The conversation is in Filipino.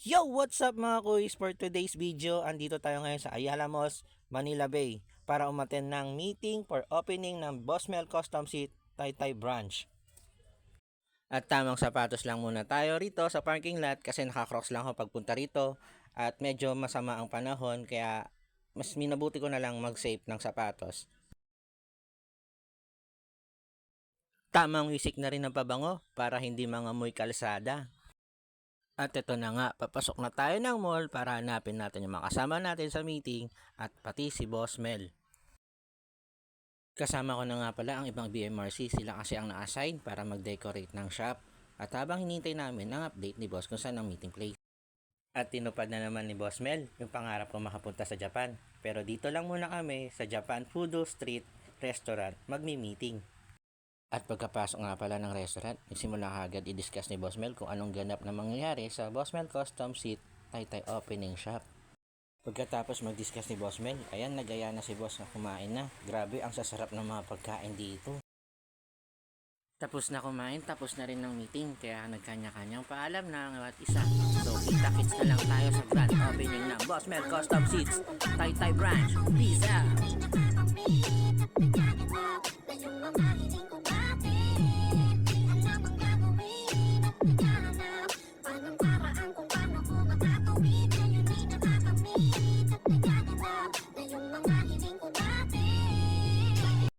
Yo! What's up mga kuys? For today's video, andito tayo ngayon sa Ayala Malls, Manila Bay para umattend ng meeting for opening ng Bosmel Custom Seat Taytay Branch. At tamang sapatos lang muna tayo rito sa parking lot kasi nakakrocs lang ako pagpunta rito at medyo masama ang panahon kaya mas minabuti ko na lang mag-save ng sapatos. Tamang wisik na rin ng pabango para hindi mangamoy kalsada. At ito na nga, papasok na tayo ng mall para hanapin natin yung mga kasama natin sa meeting at pati si Boss Mel. Kasama ko na nga pala ang ibang BMRC, sila kasi ang na-assign para mag-decorate ng shop. At habang hinintay namin ang update ni Boss kung saan ang meeting place. At tinupad na naman ni Boss Mel yung pangarap ko makapunta sa Japan. Pero dito lang muna kami sa Japan Fudo Street Restaurant magmi-meeting. At pagkapasok nga pala ng restaurant, nagsimula agad i-discuss ni Boss Mel kung anong ganap na mangyayari sa Boss Mel Custom Seat Taytay Opening Shop. Pagkatapos mag-discuss ni Boss Mel, ayan nagaya na si Boss na kumain na. Grabe ang sasarap ng mga pagkain dito. Tapos na kumain, tapos na rin ng meeting, kaya nagkanya-kanyang paalam na ang bawat isa. So kita-kits na lang tayo sa grand opening ng Boss Mel Custom Seats Taytay Branch. Peace out!